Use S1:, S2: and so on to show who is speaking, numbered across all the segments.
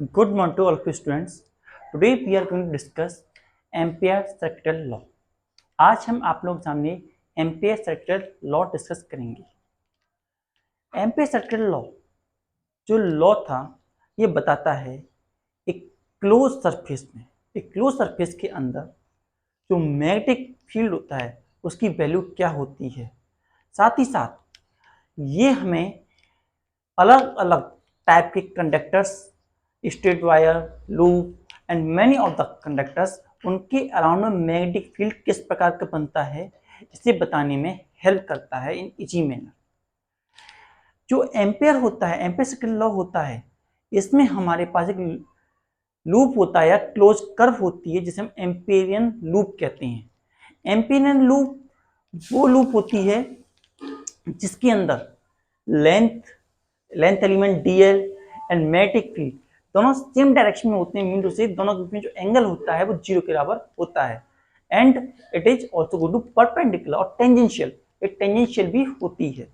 S1: Good morning to all of you students. Today we are going to discuss ampere circuital law. आज हम आप लोग सामने ampere circuital law discuss करेंगे। Ampere circuital law जो law था ये बताता है एक क्लोज सरफेस के अंदर जो मैग्नेटिक फील्ड होता है उसकी वैल्यू क्या होती है। साथ ही साथ ये हमें अलग अलग टाइप के conductors, straight wire, loop and many of the conductors, उनके अराउंड में मैग्नेटिक फील्ड किस प्रकार का बनता है इसे बताने में हेल्प करता है इन इजी मैनर। जो एम्पियर होता है, एम्पियर सर्किटल लॉ होता है, इसमें हमारे पास एक लूप होता है या क्लोज कर्व होती है जिसे हम एम्पियरियन लूप कहते हैं। एम्पियरियन लूप वो लूप होती है जिसके अंदर length element dl and magnetic field दोनों सेम डायरेक्शन में होते हैं। मीन टू से दोनों के बीच में जो एंगल होता है वो जीरो के बराबर होता है and it is also go to perpendicular और टेंजेंशियल, एक टेंजेंशियल भी होती है।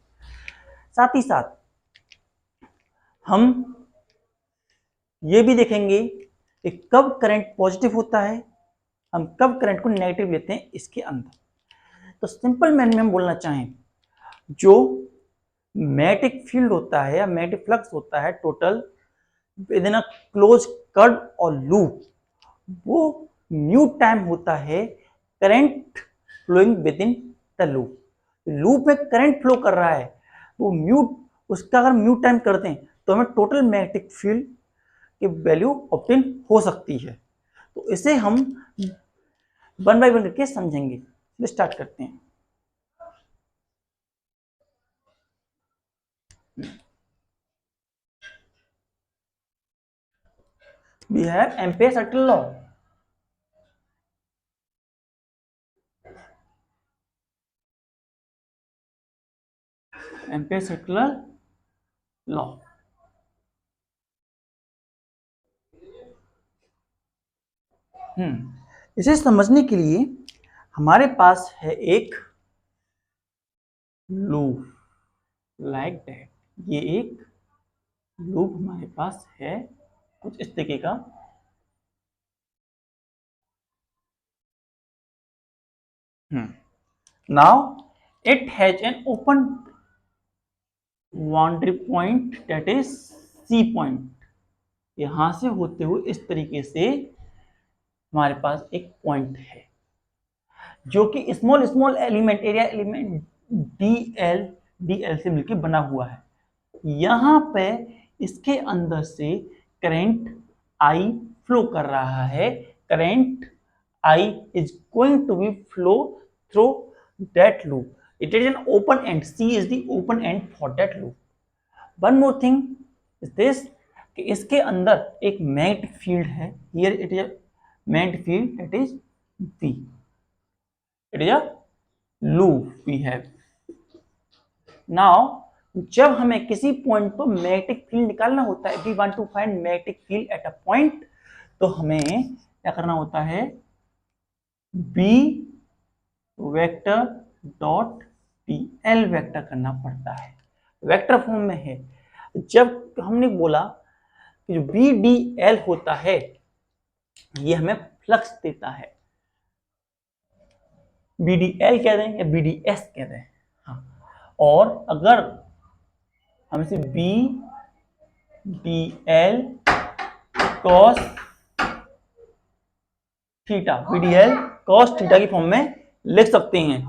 S1: साथ ही साथ हम ये भी देखेंगे कि कब करंट पॉजिटिव होता है, हम कब करंट को नेगेटिव लेते हैं इसके अंदर। तो सिंपल मैन में हम बोलना चाहें, जो मैग्नेटिक फील्ड होता है या मैग्नेटिक फ्लक्स होता है total within a close curve और लूप, वो न्यू टाइम होता है current flowing within the loop. Loop में करंट फ्लो कर रहा है वो उसका अगर म्यू टाइम कर दें तो हमें टोटल मैग्नेटिक फील्ड की वैल्यू ऑब्टेन हो सकती है। तो इसे हम वन बाय वन करके समझेंगे। स्टार्ट करते हैं। We have Ampere circular law. Ampere circular law. इसे समझने के लिए हमारे पास है एक लूप लाइक दैट। ये एक लूप हमारे पास है कुछ इस तरीके का। Now it has an open boundary point that is C point. यहां से होते हुए इस तरीके से हमारे पास एक पॉइंट है जो कि small element, area element DL से मिलकर बना हुआ है। यहां पे इसके अंदर से करंट आई फ्लो कर रहा है। Current I is going to be flow through that loop. It is an open end, C is the open end for that loop. One more thing is this कि इसके अंदर एक magnetic field है। Here it is magnetic field that is V. It is a loop we have. Now जब हमें किसी point पर magnetic field निकालना होता है, we want to find magnetic field at a point, तो हमें क्या करना होता है, B vector dot PL vector करना पड़ता है। वेक्टर फॉर्म में है। जब हमने बोला कि जो BDL होता है ये हमें फ्लक्स देता है, BDL कह दें या BDS कह दें। हाँ, और अगर हम इसे BDL cos theta, BDL cos theta की फॉर्म में लिख सकते हैं।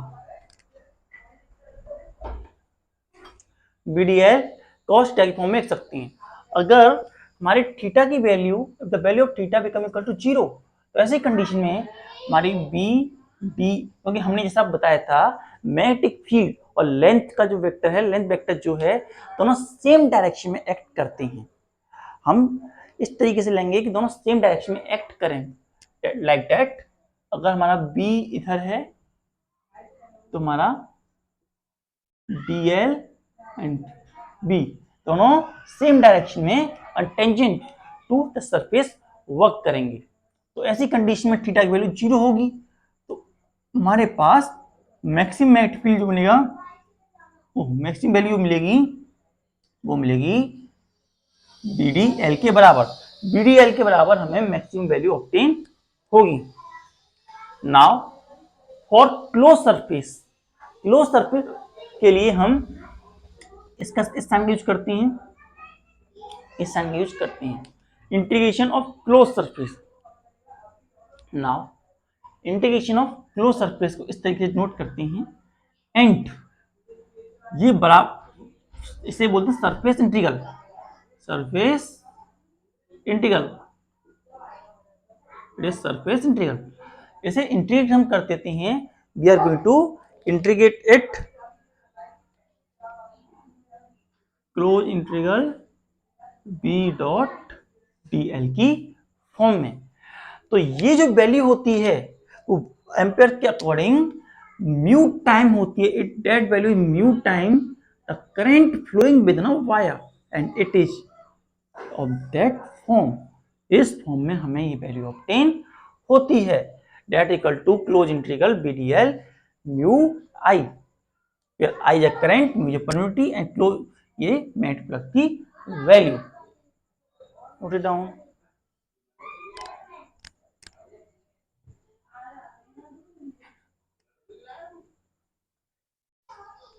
S1: BDL cos थीटा की फॉर्म में लिख सकते हैं। अगर हमारी थीटा की value, the value of theta become equal to 0, तो ऐसी कंडीशन में हमारी क्योंकि हमने जैसा बताया था मैग्नेटिक फील्ड और लेंथ का जो वेक्टर है, लेंथ वेक्टर जो है, दोनों सेम डायरेक्शन में एक्ट करते हैं। हम इस तरीके से लेंगे कि दोनों सेम डायरेक्शन में एक्ट करें लाइक दैट। अगर हमारा B इधर है तो हमारा DL एंड B दोनों सेम डायरेक्शन में और tangent to the surface work करेंगे। तो ऐसी कंडीशन में थीटा की वैल्यू 0 होगी, तो हमारे पास मैक्सिमम मैग्नेटिक फील्ड जो मिलेगा, वो मैक्सिमम वैल्यू मिलेगी, वो मिलेगी BDL के बराबर। BDL के बराबर हमें मैक्सिमम वैल्यू ऑब्टेन होगी। नाउ फॉर क्लोज सरफेस के लिए हम इसका इस साइन यूज करते हैं, integration of close surface. Now integration of close surface को इस तरीके से नोट करते हैं, एंड ये बराबर, इसे बोलते हैं surface integral, it is surface integral. इसे इंटीग्रेट हम कर देते हैं, we are going to integrate it close integral B dot DL की फॉर्म में। तो ये जो वैल्यू होती है वो एम्पेयर के अकॉर्डिंग म्यू टाइम होती है, it that value mu time the current flowing within wire and it is of that form. इस फॉर्म में हमें ये वैल्यू ऑब्टेन होती है, that equal to close integral BDL mu I, I the current, mu permittivity and close ये magnetic flux की value. Note it down.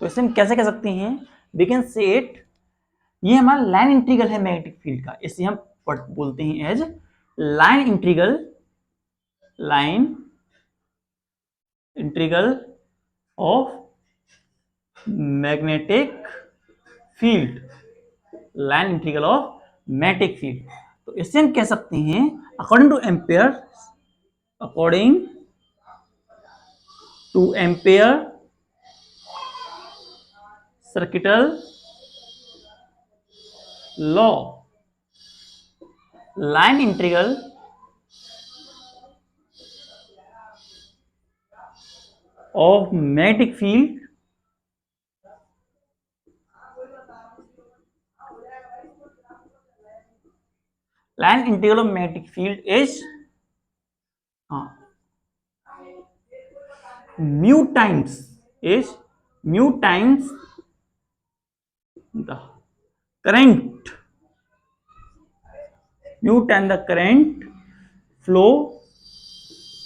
S1: तो इसे हम कैसे कह सकते हैं, वी कैन से इट, ये हमारा लाइन इंटीग्रल है मैग्नेटिक फील्ड का, इसे हम बोलते हैं as line integral of magnetic field, line integral of magnetic field. तो इसे हम कह सकते हैं according to Ampere circuital law, line integral of magnetic field line integral of magnetic field is mu times the current, mu times the current flow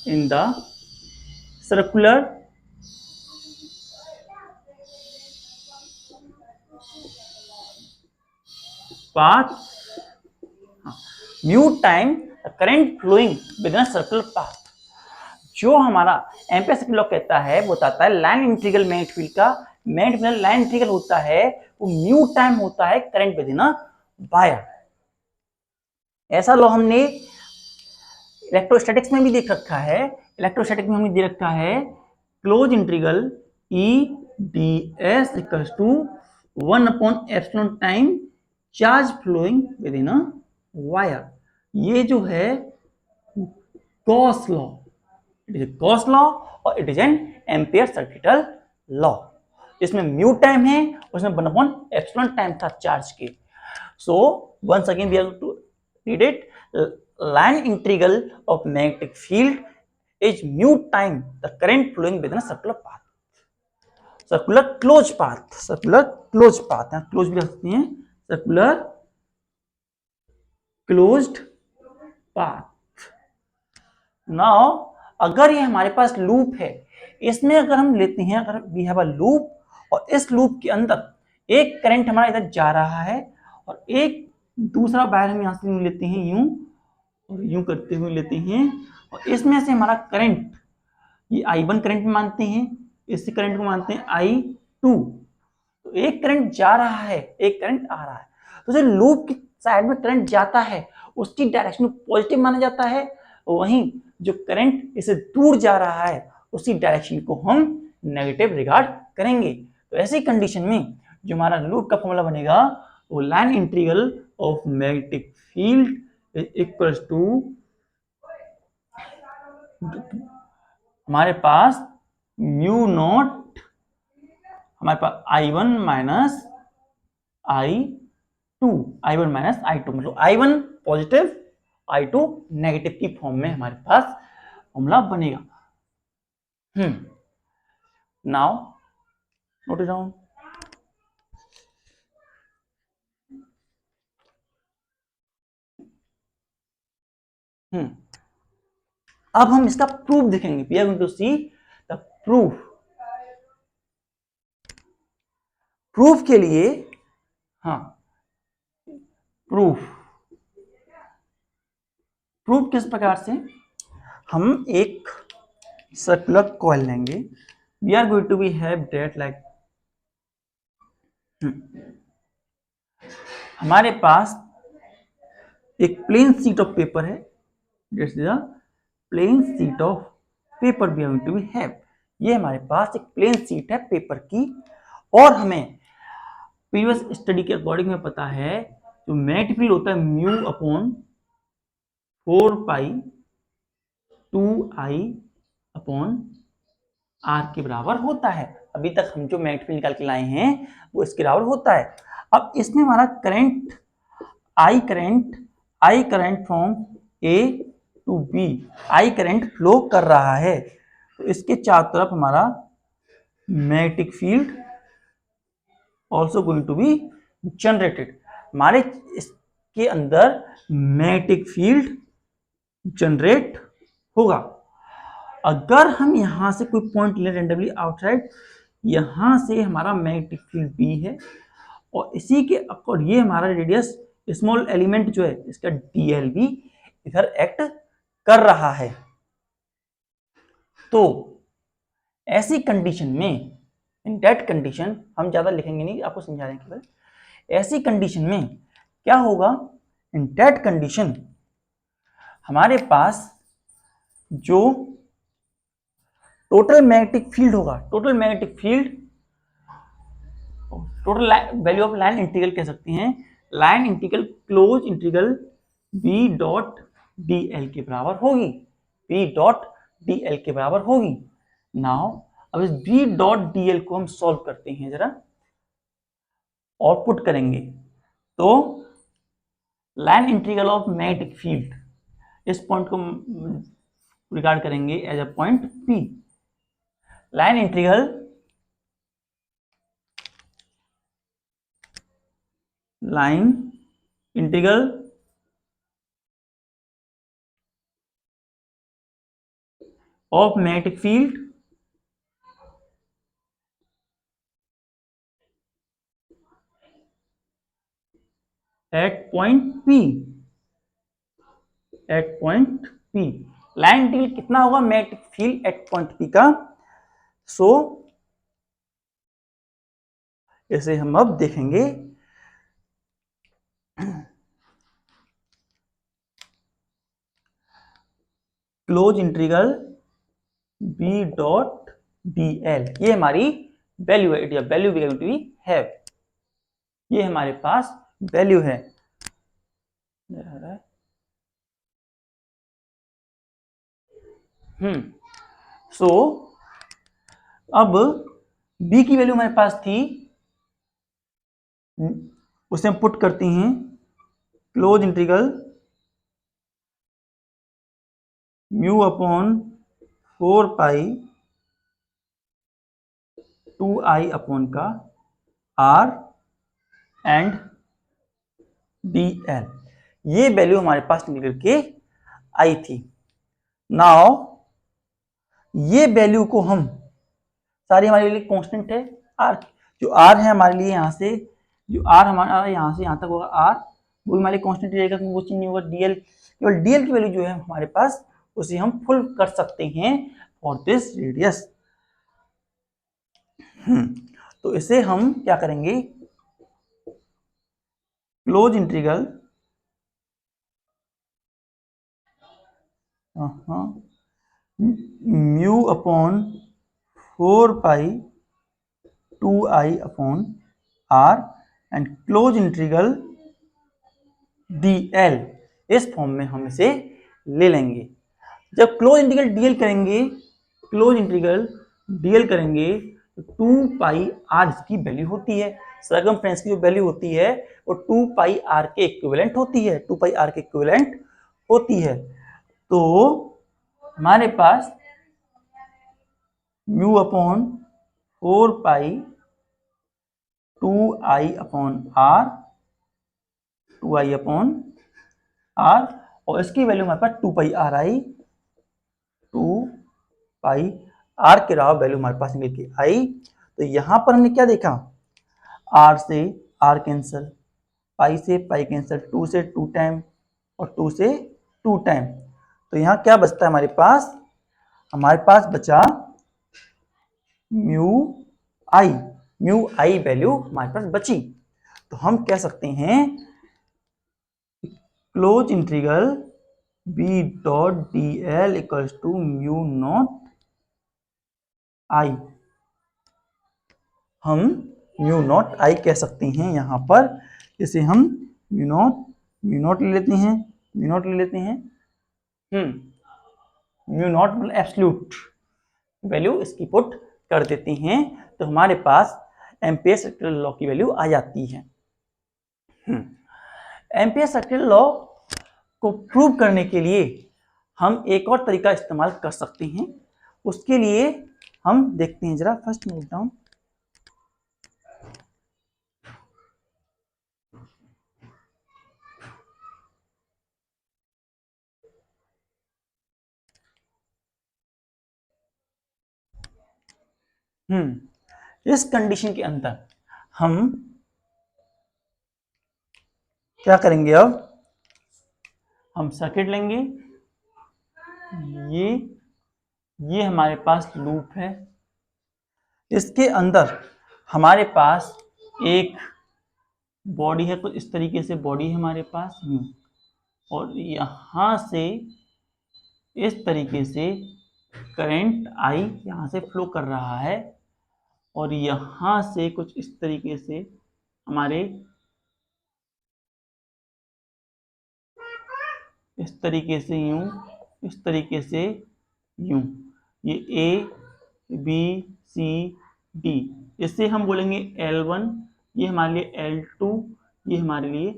S1: in the circular path, mu time the current flowing within a circular path। जो हमारा ampere circuit law कहता है वो बताता है line integral magnetic field का, magnetic line integral होता है वो म्यू टाइम होता है current with in a wire. ऐसा लॉ हमने इलेक्ट्रोस्टैटिक्स में भी देख रखा है। इलेक्ट्रोस्टैटिक में हमने दे रखा है close integral E D S equals to 1/एप्सिलॉन time charge flowing within a wire. ये जो है Gauss law, it is Gauss law और it is an Ampere circuital law. इसमें म्यू टाइम है, उसमें 1/एप्सिलॉन टाइम था चार्ज के। So once again we are to read it, line integral of magnetic field is mu time the current flowing within a circular path, circular closed path, यहाँ close भी रख सकते हैं, circular closed path। now अगर ये हमारे पास loop है, इसमें अगर हम लेते हैं, अगर वी हैव अ लूप और इस लूप के अंदर एक करंट हमारा इधर जा रहा है और एक दूसरा वायर हम यहां से लेते हैं यूं और यूं करते हुए लेते हैं, और इसमें से हमारा करंट ये I1 करंट मानते हैं, इस करंट को मानते हैं I2। तो एक करंट जा रहा है, एक करंट आ रहा है, तो जो लूप की साइड में करंट जाता है उसकी डायरेक्शन पॉजिटिव माना जाता है, वहीं जो करंट इसे दूर जा रहा है उसी डायरेक्शन को हम नेगेटिव रिगार्ड करेंगे। तो ऐसी कंडीशन में जो हमारा लूप का फॉर्मूला बनेगा वो line integral of magnetic field equals to, हमारे पास म्यू नॉट, हमारे पास I1 माइनस I2, मतलब I1 पॉजिटिव I2 नेगेटिव की फॉर्म में हमारे पास फॉर्मूला बनेगा। Now note it down. अब हम इसका प्रूफ देखेंगे। We are going to see the proof. Proof के लिए प्रूफ किस प्रकार से, हम एक सर्कुलर कॉइल लेंगे। We are going to be have that like हमारे पास एक प्लेन शीट ऑफ पेपर है। This is a plane sheet of paper we are going to be have. ये हमारे पास एक प्लेन शीट है पेपर की, और हमें प्रीवियस स्टडी के अकॉर्डिंग में पता है जो मैग्नेटिक फील्ड होता है mu upon 4 pi 2i upon R के बराबर होता है। अभी तक हम जो मैग्नेटिक फील्ड निकाल के लाए हैं वो इसके बराबर होता है। अब इसमें हमारा current I current from A to B, I current flow कर रहा है, तो इसके चारों तरफ हमारा magnetic field also going to be generated. हमारे इसके अंदर मैग्नेटिक फील्ड जनरेट होगा। अगर हम यहां से कोई पॉइंट ले रेंडमली आउटसाइड, यहां से हमारा मैग्नेटिक फील्ड बी है, और इसी के अकॉर्ड ये हमारा रेडियस स्मॉल एलिमेंट जो है इसका डीएल भी इधर एक्ट कर रहा है। तो ऐसी कंडीशन में, इन दैट कंडीशन, हम ज्यादा लिखेंगे नहीं, आपको समझा रहे हैं केवल, ऐसी कंडीशन में क्या होगा, इन दैट कंडीशन हमारे पास जो टोटल मैग्नेटिक फील्ड होगा, total magnetic field, total value of line integral कह सकते हैं, line integral close integral B dot D L के बराबर होगी, बी डॉट डी एल के बराबर होगी। नाउ अब इस बी डॉट डी एल को हम सॉल्व करते हैं जरा, और पुट करेंगे तो line integral of magnetic field, इस पॉइंट को रिगार्ड करेंगे as a point P. Line integral of magnetic field at point P, at point P। लाइन इंटीग्रल कितना होगा magnetic field at point P का? सो इसे हम अब देखेंगे। Close integral B dot D L, ये हमारी वैल्यू है, value we going to have, ये हमारे पास वैल्यू है। सो अब B की वैल्यू हमारे पास थी, उसे हम पुट करते हैं close integral mu upon 4 pi 2i upon का r एंड dl, ये वैल्यू हमारे पास निकल के आई थी। नाउ ये वैल्यू को हम, सारी हमारे लिए कांस्टेंट है r, जो r है हमारे लिए यहाँ से, जो r हमारा यहाँ से यहाँ तक होगा r, वो हमारे कांस्टेंट रहेगा, वो चेंज नहीं होगा। dl, केवल dl की वैल्यू जो है हमारे पास, उसे हम फुल कर सकते हैं फॉर दिस रेडियस। तो इसे हम क्या करेंगे, close integral mu upon 4 pi 2i upon r and close integral dl, इस फॉर्म में हम इसे ले लेंगे। जब क्लोज इंटीग्रल dl करेंगे, क्लोज इंटीग्रल dl करेंगे तो 2 पाई r इसकी वैल्यू होती है, सर्कमफ्रेंस की जो वैल्यू होती है वो 2 पाई r के इक्विवेलेंट होती है, 2 पाई r के इक्विवेलेंट होती है। तो हमारे पास mu upon 4 pi 2i upon r, 2i upon r, और इसकी वैल्यू हमारे पास 2 पाई आर आई, 2 पाई आर के अलावा वैल्यू हमारे पास निकल के आई। तो यहां पर हमने क्या देखा, आर से आर कैंसल, पाई से पाई कैंसल, 2 से 2 टाइम और 2 से 2 टाइम। तो यहाँ क्या बचता है हमारे पास बचा म्यू आई वैल्यू हमारे पास बची। तो हम कह सकते हैं close integral B dot D L equals to mu naught I. हम म्यू नॉट आई कह सकते हैं यहां पर। इसे हम म्यू नॉट ले लेते हैं, म्यू नॉट मतलब एब्सोल्यूट वैल्यू इसकी पुट कर देते हैं, तो हमारे पास एम्पियर सर्कुलर लॉ की वैल्यू आ जाती है। एम्पियर सर्कुलर लॉ को प्रूव करने के लिए हम एक और तरीका इस्तेमाल कर सकते हैं। उसके लिए हम देखते हैं, जरा फर्स्ट नोट डाउन। इस कंडीशन के अंदर हम क्या करेंगे, अब हम सर्किट लेंगे। ये हमारे पास लूप है, इसके अंदर हमारे पास एक बॉडी है, कुछ इस तरीके से बॉडी है हमारे पास यूं, और यहां से इस तरीके से करंट आई यहां से फ्लो कर रहा है, और यहां से कुछ इस तरीके से हमारे इस तरीके से यूं, इस तरीके से यूं, ये ए बी सी डी, इससे हम बोलेंगे L1, ये हमारे लिए L2, ये हमारे लिए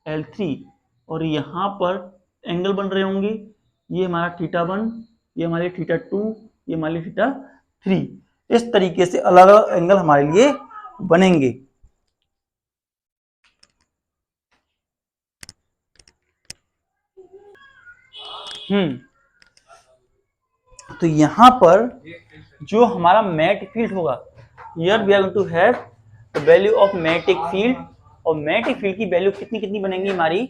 S1: L3, और यहाँ पर एंगल बन रहे होंगे, ये हमारा θ1, ये हमारे θ2, ये हमारे θ3। इस तरीके से अलग अलग एंगल हमारे लिए बनेंगे। तो यहां पर जो हमारा मैग्नेटिक फील्ड होगा, here we are going to have the value of magnetic field, और मैग्नेटिक फील्ड की वैल्यू कितनी बनेंगी हमारी।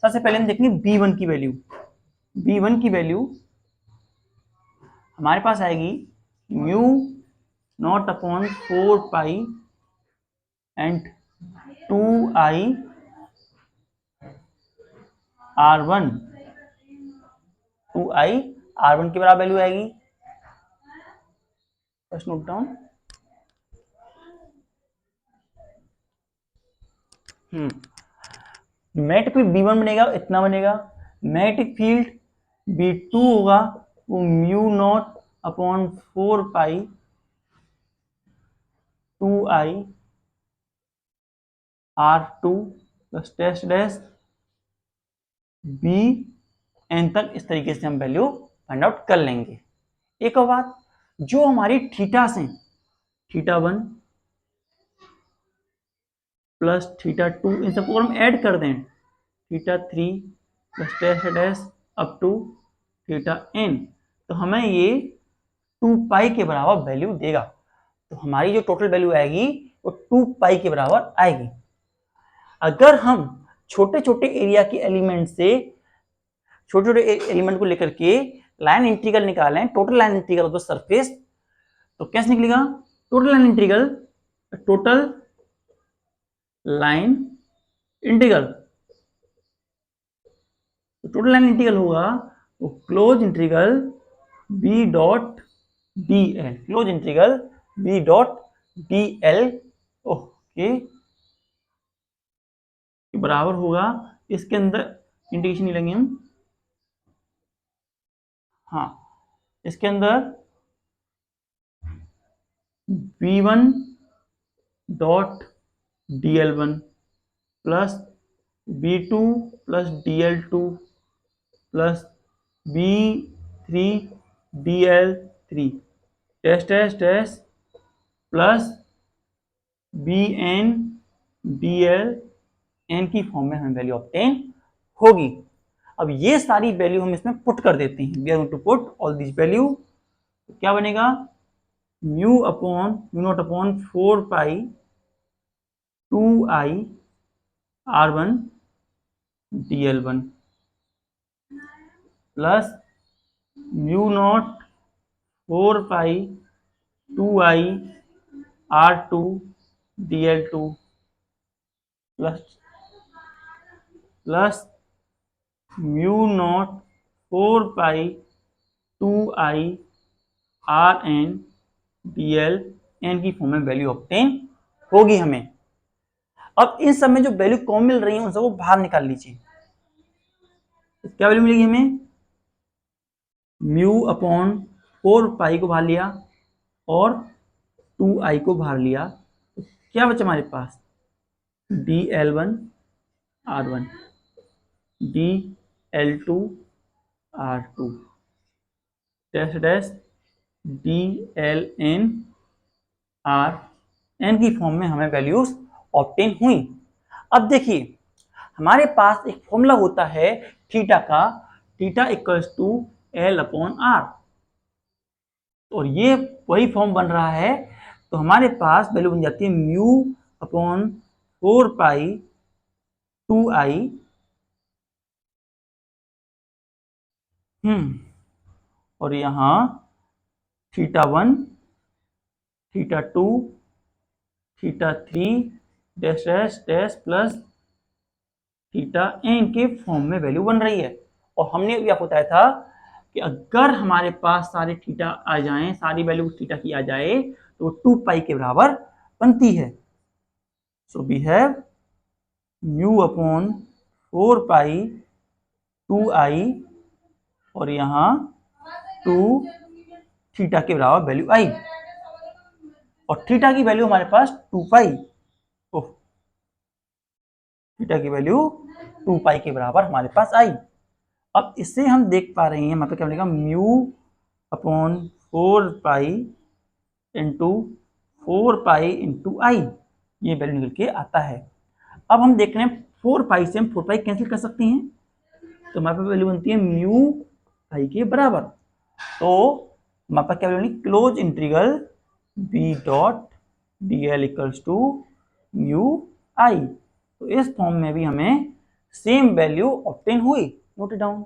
S1: सबसे पहले हम देखेंगे B1 की वैल्यू। B1 की वैल्यू हमारे पास आएगी mu not upon 4 pi and 2I R1, 2I R1 के बराबर वैल्यू आएगी। First note down. Magnetic field B1 बनेगा, इतना बनेगा। मैग्नेटिक फील्ड B2 होगा, वो mu not upon 4 pi 2I R2 plus dash dash B N तक। इस तरीके से हम वैल्यू फाइंड आउट कर लेंगे। एक और बात, जो हमारी थीटा से θ1 प्लस θ2, इन सबको हम ऐड कर दें, θ3 plus dash dash up to θn, तो हमें ये 2 पाई के बराबर वैल्यू देगा। तो हमारी जो टोटल वैल्यू आएगी वो 2 पाई के बराबर आएगी। अगर हम छोटे छोटे एरिया के एलिमेंट से छोटे छोटे एलिमेंट को लेकर के लाइन इंटीग्रल निकालें, total line integral of the surface, तो कैसे निकलेगा total line integral. Total line integral, total line integral होगा वो close integral B dot D L, close integral B dot D L okay बराबर होगा। इसके अंदर इंटीग्रेशन नहीं लेंगे हम, हाँ, इसके अंदर v1 dot dl1 plus v2 plus dl2 plus v3 dl3 dash dash dash plus bn dl n की फॉर्म में हमें वैल्यू ऑब्टेन होगी। अब ये सारी वैल्यू हम इसमें पुट कर देते हैं, we are going to put all this value. क्या बनेगा, mu not upon 4 pi 2i r1 dl1 plus mu not 4 pi 2i r2 dl2 plus mu not 4 pi 2i rn dl n की form में value obtain होगी हमें। अब इन सब में जो वैल्यू कॉमन मिल रही है उन सबको बाहर निकाल लीजिए। तो क्या वैल्यू मिलेगी हमें, म्यू अपॉन 4 पाई को बाहर लिया और 2i को बाहर लिया, तो क्या बचा हमारे पास, dl1 r1 dl2 r2 dash dash dln rn की फॉर्म में हमें वैल्यूज ऑब्टेन हुई। अब देखिए हमारे पास एक फॉर्मूला होता है थीटा का, theta equals to L upon R, और ये वही फॉर्म बन रहा है। तो हमारे पास वैल्यू बन जाती है म्यू अपॉन 4 पाई 2i और यहाँ θ1 θ2 θ3 dash dash dash plus θn के फॉर्म में वैल्यू बन रही है। और हमने भी आपको बताया था कि अगर हमारे पास सारे थीटा आ जाएं, सारी वैल्यू थीटा की आ जाए तो 2 पाई के बराबर बनती है। So we have mu upon 4 pi 2i और यहाँ 2 थीटा के बराबर वैल्यू आई, और थीटा की वैल्यू हमारे पास 2 पाई, थीटा की वैल्यू 2 पाई के बराबर हमारे पास आई। अब इससे हम देख पा रहे हैं मतलब क्या बनेगा, mu upon 4 pi into 4 pi into I, ये वैल्यू निकल के आता है। अब हम देख रहे हैं 4 पाई से हम 4 पाई कैंसिल कर सकते हैं, तो हमारे पास वैल्यू बनती है म्यू पाई के बराबर। तो हमारे पास क्या वैल्यू बनी, close integral B dot D L equals to mu I. तो इस फॉर्म में भी हमें सेम वैल्यू ऑब्टेन हुई। Note it down.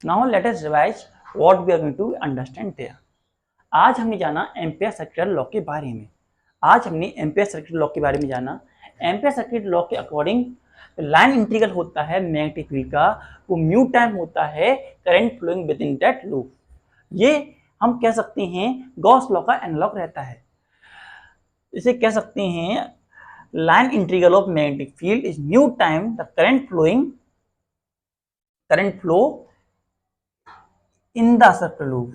S1: Now let us revise what we are going to understand there. आज हमने जाना एम्पियर सर्कुलर लॉ के बारे में। आज हमने एम्पियर सर्कुलर लॉ के बारे में जाना। एम्पियर सर्कुलर लॉ के अकॉर्डिंग लाइन इंटीग्रल होता है मैग्नेटिक फील्ड का, वो म्यू टाइम होता है current flowing within that loop. ये हम कह सकते हैं गॉस लॉ का एनालॉग रहता है। इसे कह सकते हैं line integral of magnetic field is mu time the current flow in the circular loop,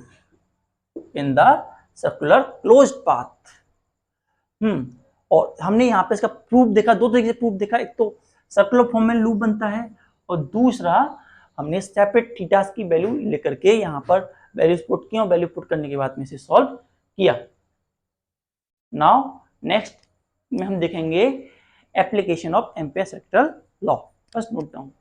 S1: in the circular closed path। और हमने यहाँ पे इसका प्रूफ देखा, दो तरीके से प्रूफ देखा। एक तो सर्कुलर फॉर्म में लूप बनता है, और दूसरा हमने सेपरेट थीटास की वैल्यू लेकर के यहाँ पर वैल्यूज पुट किया और वैल्यू पुट करने के बाद में इसे सॉल्व किया। नाउ नेक्स्ट में हम देखेंगे application of ampere circular law. First note down.